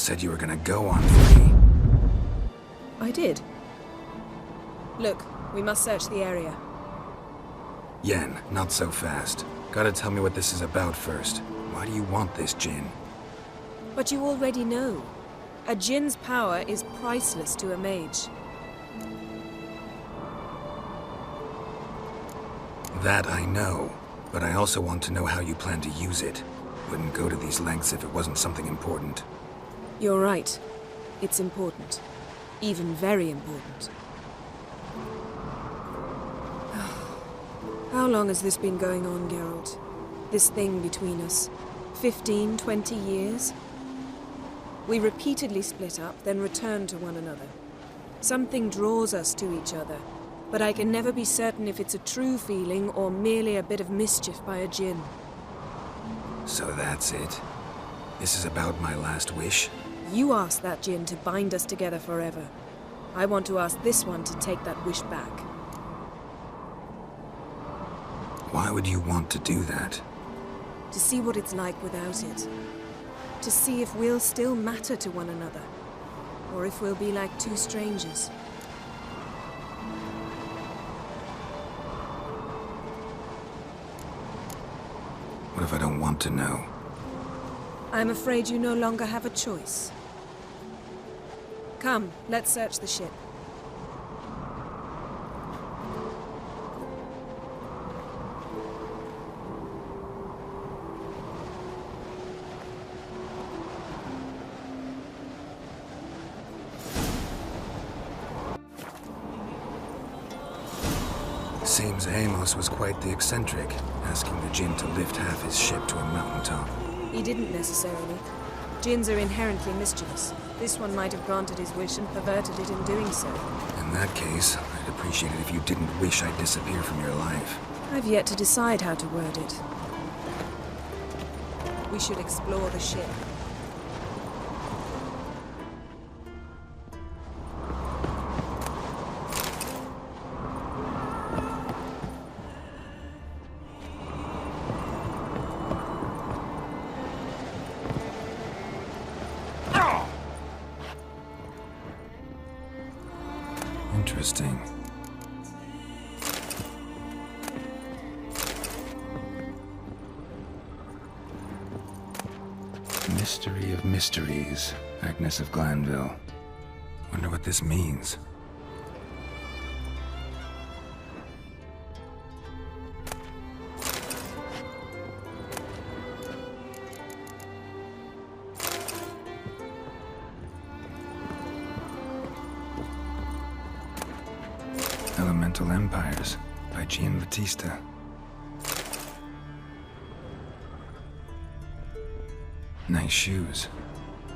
said you were gonna go on for me. I did. Look, we must search the area. Yen, not so fast. Gotta tell me what this is about first. Why do you want this Djinn? But you already know. A Djinn's power is priceless to a mage. That I know, but I also want to know how you plan to use it. Wouldn't go to these lengths if it wasn't something important. You're right. It's important. Even very important. How long has this been going on, Geralt? This thing between us? 15, 20 years? We repeatedly split up, then return to one another. Something draws us to each other, but I can never be certain if it's a true feeling or merely a bit of mischief by a Djinn. So that's it? This is about my last wish? You asked that Djinn to bind us together forever. I want to ask this one to take that wish back. Why would you want to do that? To see what it's like without it. To see if we'll still matter to one another. Or if we'll be like two strangers. What if I don't want to know? I'm afraid you no longer have a choice. Come, let's search the ship. Seems Amos was quite the eccentric, asking the Djinn to lift half his ship to a mountaintop. He didn't necessarily. Djinns are inherently mischievous. This one might have granted his wish and perverted it in doing so. In that case, I'd appreciate it if you didn't wish I'd disappear from your life. I've yet to decide how to word it. We should explore the ship. Interesting. Mystery of mysteries, Agnes of Glanville. Wonder what this means. Elemental Empires by Gian Battista. Nice shoes.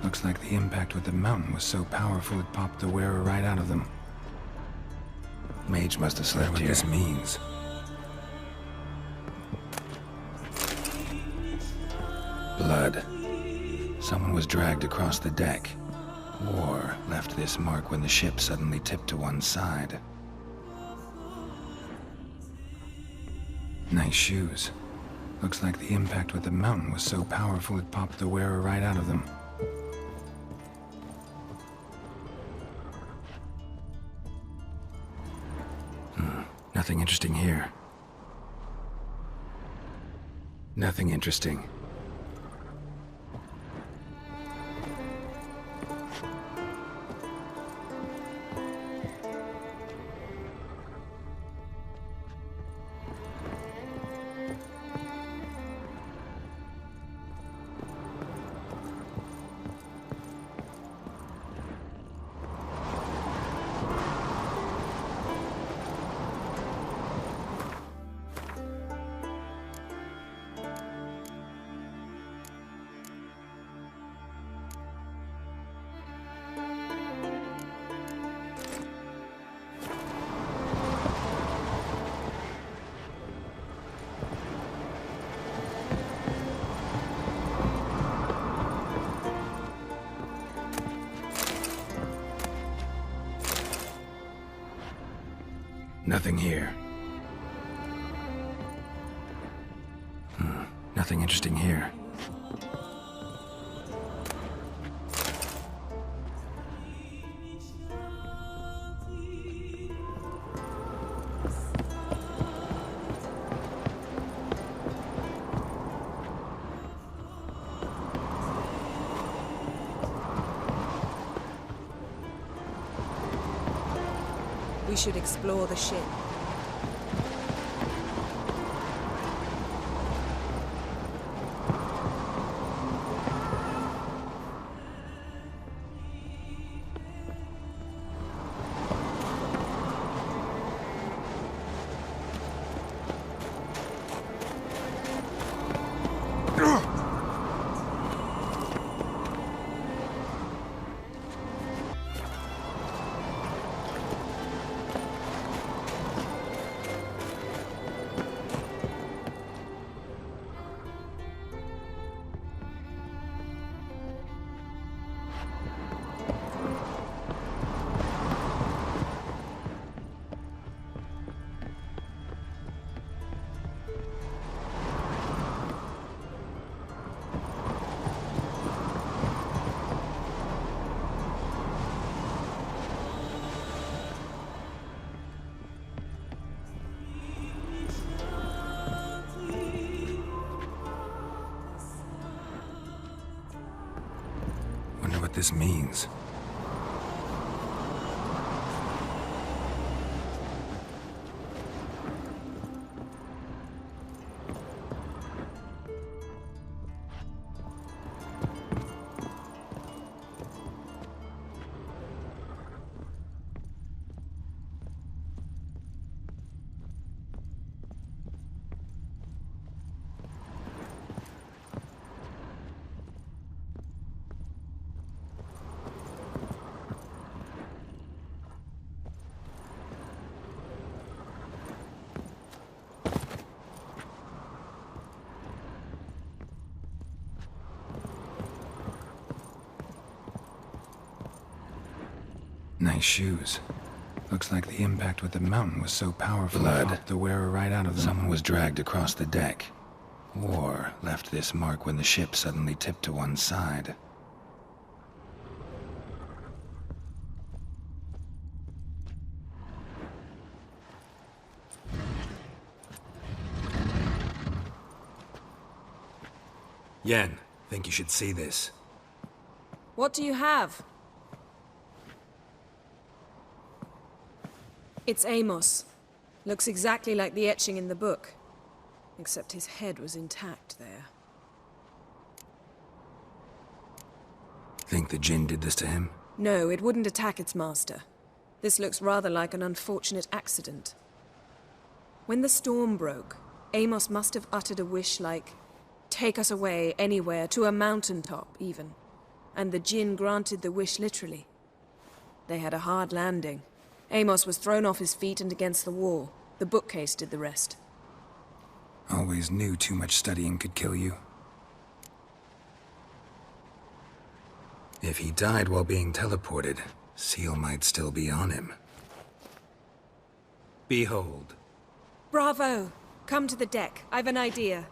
Looks like the impact with the mountain was so powerful it popped the wearer right out of them. Mage must have slept here. What this means. Blood. Someone was dragged across the deck. War left this mark when the ship suddenly tipped to one side. Nice shoes. Looks like the impact with the mountain was so powerful it popped the wearer right out of them. Nothing interesting here. Nothing interesting. Nothing here. Nothing interesting here. should explore the ship. What this means. Nice shoes. Looks like the impact with the mountain was so powerful it knocked the wearer right out of them. Someone was dragged across the deck. Or left this mark when the ship suddenly tipped to one side. Yen, think you should see this. What do you have? It's Amos. Looks exactly like the etching in the book. Except his head was intact there. Think the Djinn did this to him? No, it wouldn't attack its master. This looks rather like an unfortunate accident. When the storm broke, Amos must have uttered a wish like, "Take us away, anywhere, to a mountaintop, even." And the Djinn granted the wish literally. They had a hard landing. Amos was thrown off his feet and against the wall. The bookcase did the rest. Always knew too much studying could kill you. If he died while being teleported, Seal might still be on him. Behold. Bravo! Come to the deck. I've an idea.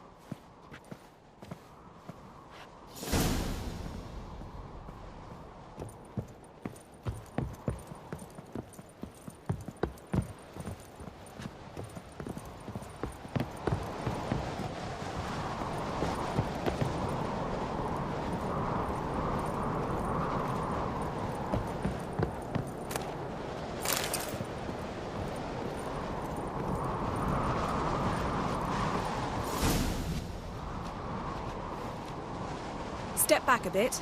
Step back a bit.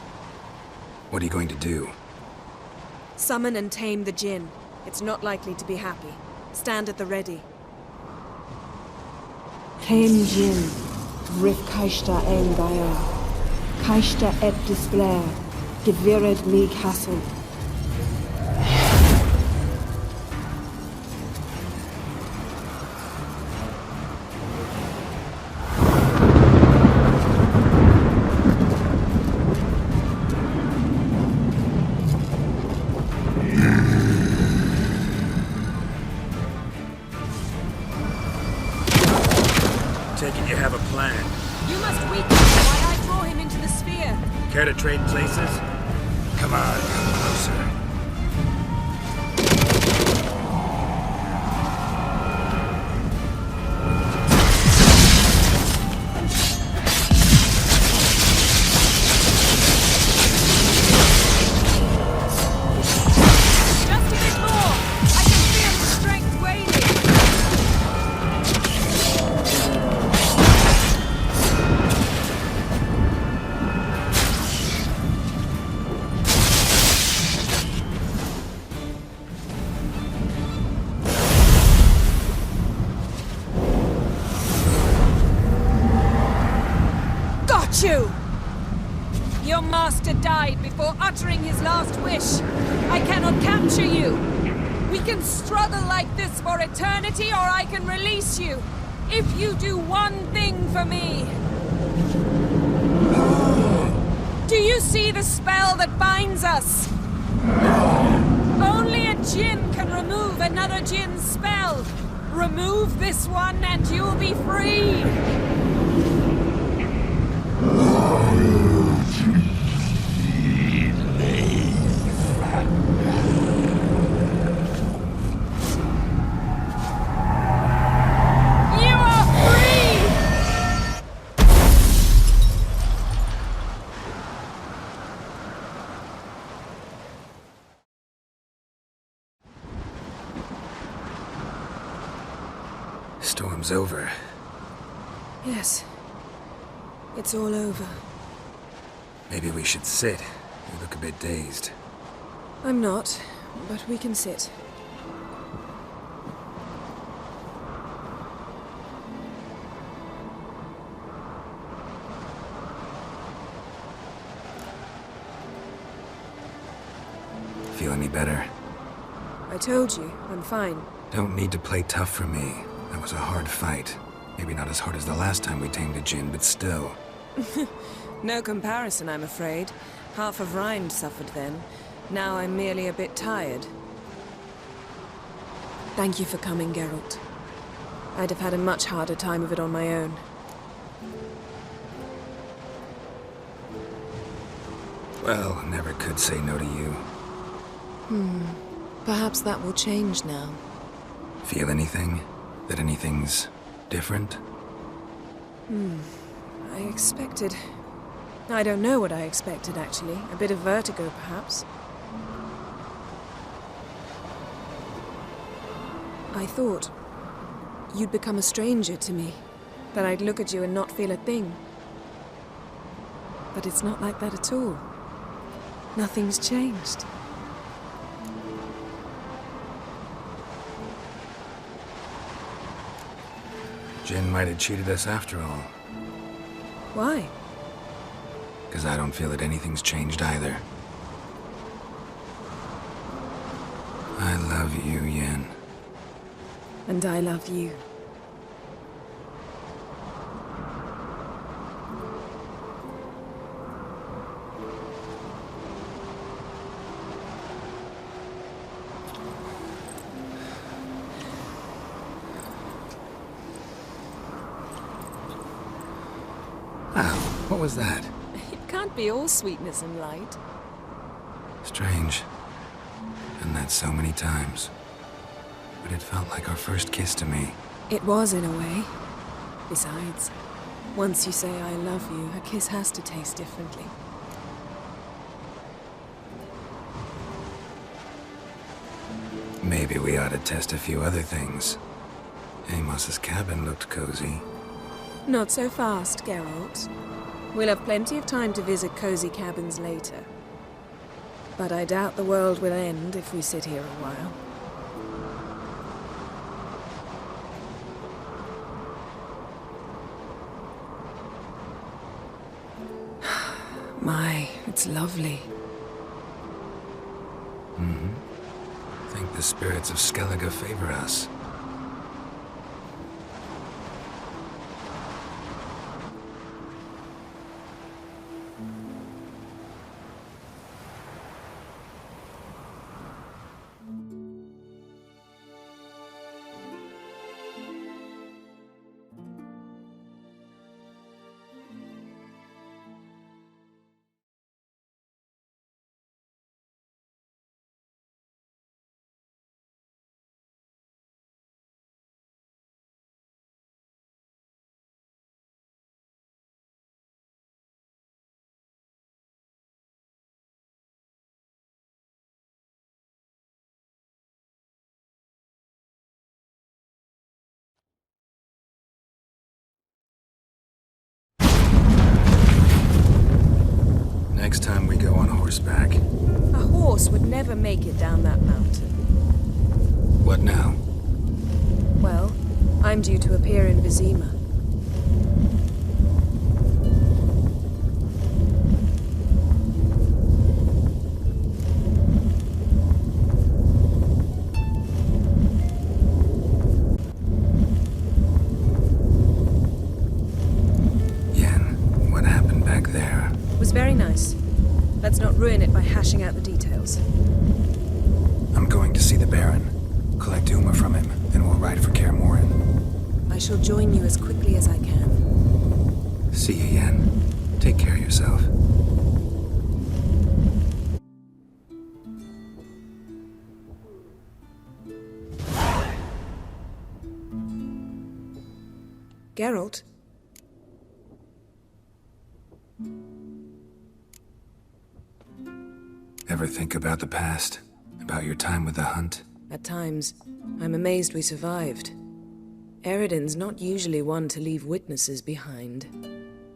What are you going to do? Summon and tame the Djinn. It's not likely to be happy. Stand at the ready. Tame Djinn, Rif Kaishta Engaya, Kaishta et Displair, Gevired me Castle. Taking you have a plan. You must weaken him while I draw him into the sphere. Care to trade places? Come on, come closer. Just a bit more. I can feel hate you! Your master died before uttering his last wish. I cannot capture you. We can struggle like this for eternity, or I can release you. If you do one thing for me. Do you see the spell that binds us? Only a Djinn can remove another Djinn's spell. Remove this one and you'll be free. Storm's over. Yes. It's all over. Maybe we should sit. You look a bit dazed. I'm not, but we can sit. Feel any better? I told you, I'm fine. Don't need to play tough for me. That was a hard fight. Maybe not as hard as the last time we tamed a Djinn, but still. No comparison, I'm afraid. Half of Rind suffered then. Now I'm merely a bit tired. Thank you for coming, Geralt. I'd have had a much harder time of it on my own. Well, never could say no to you. Perhaps that will change now. Feel anything? That anything's different? I expected... I don't know what I expected, actually. A bit of vertigo, perhaps. I thought you'd become a stranger to me. That I'd look at you and not feel a thing. But it's not like that at all. Nothing's changed. Djinn might have cheated us after all. Why? Because I don't feel that anything's changed either. I love you, Yen. And I love you. What was that? It can't be all sweetness and light. Strange. And that so many times. But it felt like our first kiss to me. It was, in a way. Besides, once you say I love you, a kiss has to taste differently. Maybe we ought to test a few other things. Amos's cabin looked cozy. Not so fast, Geralt. We'll have plenty of time to visit cozy cabins later. But I doubt the world will end if we sit here a while. My, it's lovely. I think the spirits of Skellige favor us. Next time we go on horseback. A horse would never make it down that mountain. What now? Well, I'm due to appear in Vizima. nice. Let's not ruin it by hashing out the details. I'm going to see the Baron, collect Uma from him, then we'll ride for Kaer Morhen. I shall join you as quickly as I can. See you, Yen. Take care of yourself. Geralt? Ever think about the past? About your time with the Hunt? At times, I'm amazed we survived. Eredin's not usually one to leave witnesses behind.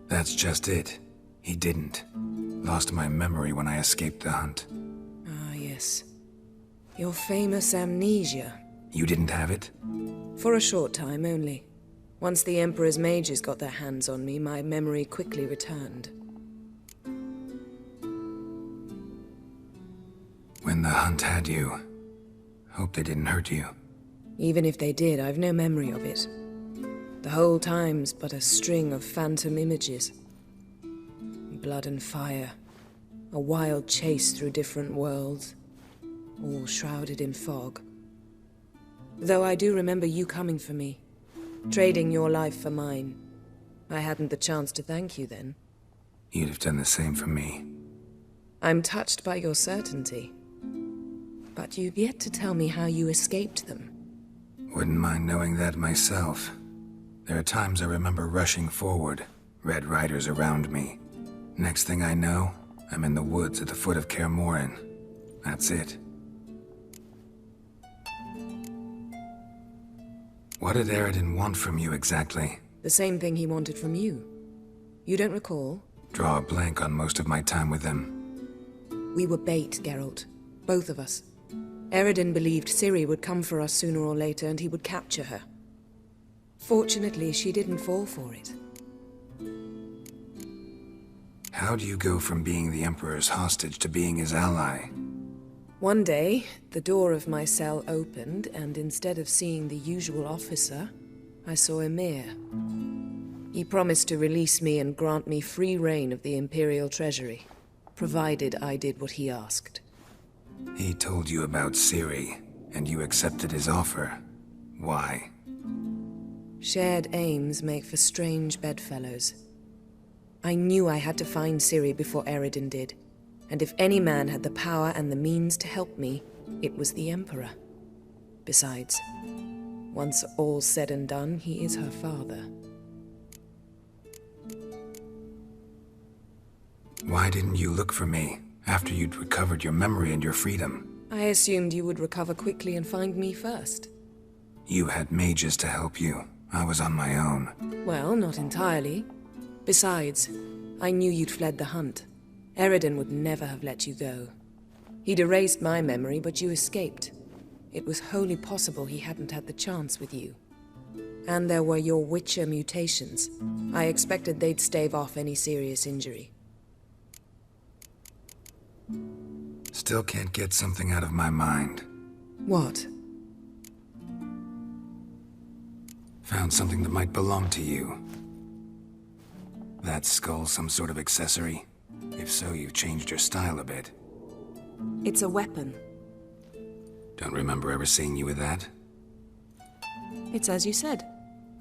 That's just it. He didn't. Lost my memory when I escaped the Hunt. Ah, yes. Your famous amnesia. You didn't have it? For a short time only. Once the Emperor's mages got their hands on me, my memory quickly returned. When the Hunt had you, hope they didn't hurt you. Even if they did, I've no memory of it. The whole time's but a string of phantom images. Blood and fire. A wild chase through different worlds. All shrouded in fog. Though I do remember you coming for me. Trading your life for mine. I hadn't the chance to thank you then. You'd have done the same for me. I'm touched by your certainty. But you've yet to tell me how you escaped them. Wouldn't mind knowing that myself. There are times I remember rushing forward, Red Riders around me. Next thing I know, I'm in the woods at the foot of Kaer Morhen. That's it. What did Eredin want from you exactly? The same thing he wanted from you. You don't recall? Draw a blank on most of my time with him. We were bait, Geralt. Both of us. Eredin believed Ciri would come for us sooner or later and he would capture her. Fortunately, she didn't fall for it. How do you go from being the Emperor's hostage to being his ally? One day, the door of my cell opened, and instead of seeing the usual officer, I saw Emir. He promised to release me and grant me free reign of the Imperial Treasury, provided I did what he asked. He told you about Ciri, and you accepted his offer. Why? Shared aims make for strange bedfellows. I knew I had to find Ciri before Eredin did. And if any man had the power and the means to help me, it was the Emperor. Besides, once all's said and done, he is her father. Why didn't you look for me, after you'd recovered your memory and your freedom? I assumed you would recover quickly and find me first. You had mages to help you. I was on my own. Well, not entirely. Besides, I knew you'd fled the Hunt. Eredin would never have let you go. He'd erased my memory, but you escaped. It was wholly possible he hadn't had the chance with you. And there were your Witcher mutations. I expected they'd stave off any serious injury. Still can't get something out of my mind. What? Found something that might belong to you. That skull some sort of accessory? If so, you've changed your style a bit. It's a weapon. Don't remember ever seeing you with that? It's as you said.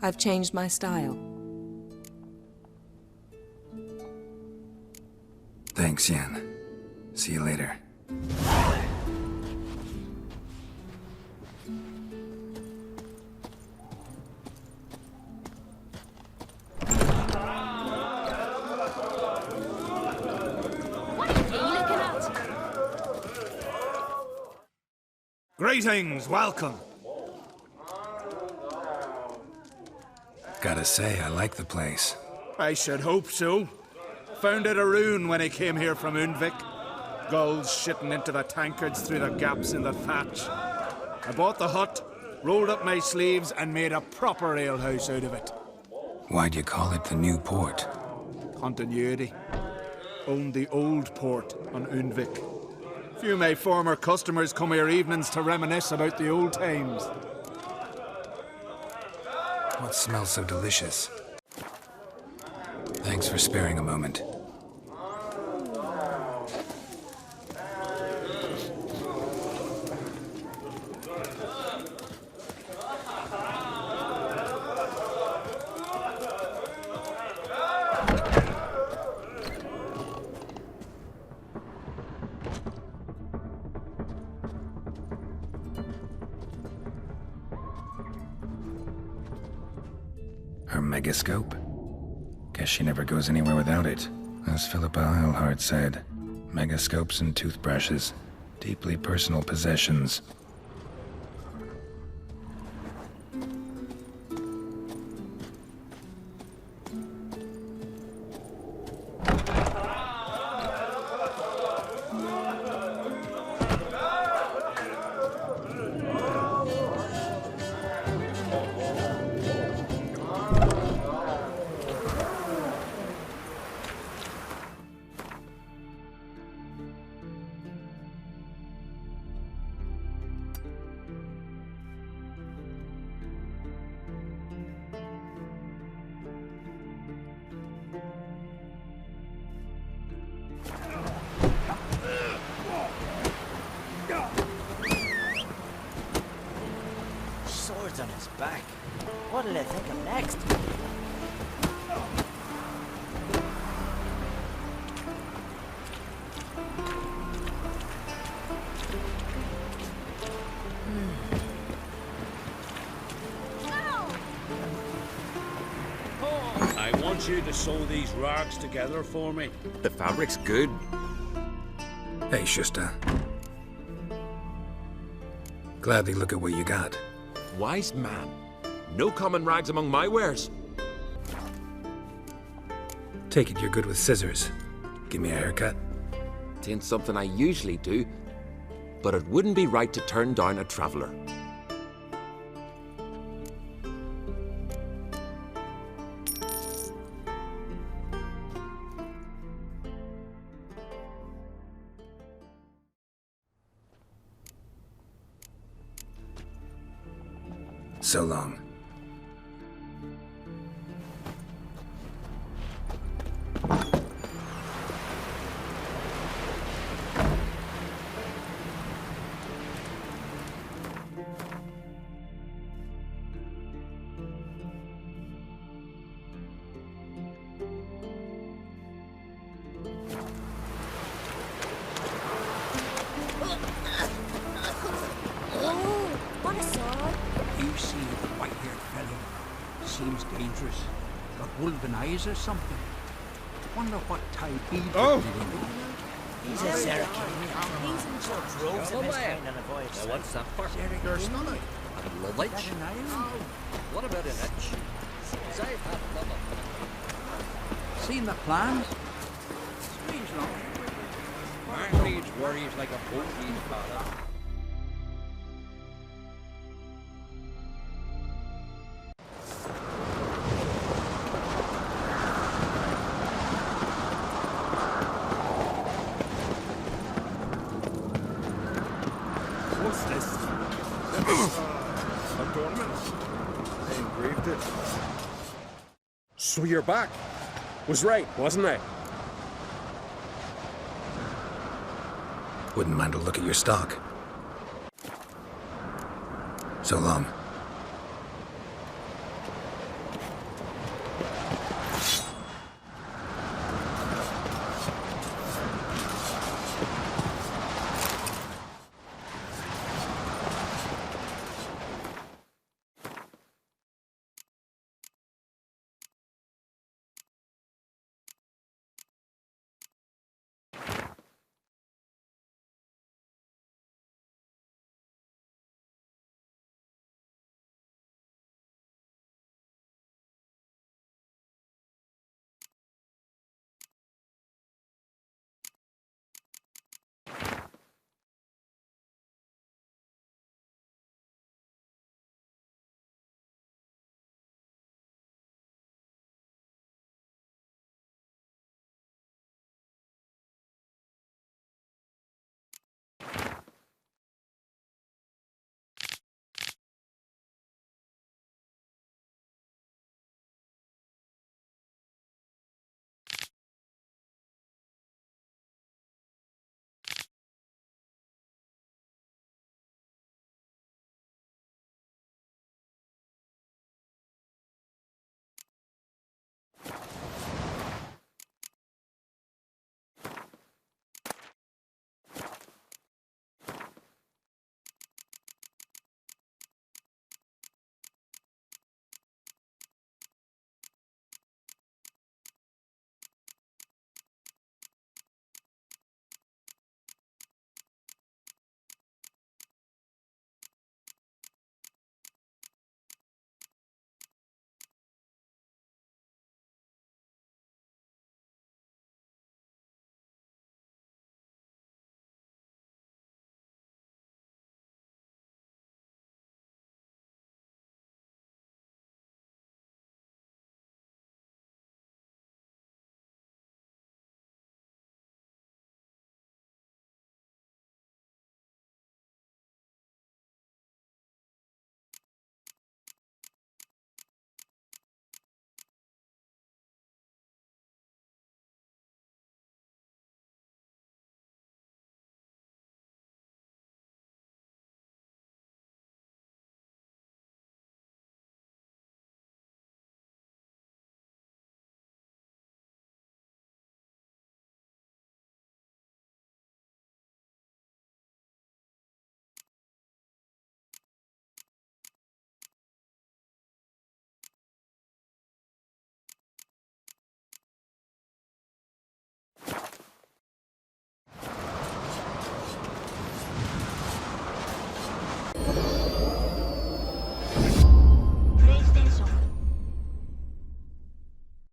I've changed my style. Thanks, Yen. See you later. Greetings, welcome. Gotta say, I like the place. I should hope so. Found it a ruin when I came here from Undvik. Gulls shitting into the tankards through the gaps in the thatch. I bought the hut, rolled up my sleeves, and made a proper alehouse out of it. Why'd you call it the New Port? Continuity. Owned the old port on Undvik. Few of my former customers come here evenings to reminisce about the old times. What smells so delicious? Thanks for sparing a moment. Her megascope? Guess she never goes anywhere without it. As Philippa Eilhart said, megascopes and toothbrushes, deeply personal possessions. Swords on his back. What'll they think of next? I want you to sew these rags together for me. The fabric's good. Hey, Schuster. Gladly look at what you got. Wise man. No common rags among my wares. Take it you're good with scissors. Give me a haircut. It ain't something I usually do, but it wouldn't be right to turn down a traveler. So long. You see the white-haired fellow. Seems dangerous. Got wolven eyes or something. Wonder what type he'd be dealing with. He's a Serikini. He's in charge. Droves of his kind and avoids. What's that for? Serikini? A luggage? That an island? What about an itch? 'Cause I've had a lot of Seen the plans? Strange long. Man needs worries like a boat needs father. What's this? Adornment. I engraved it. So you're back. Was right, wasn't I? Wouldn't mind a look at your stock. So long.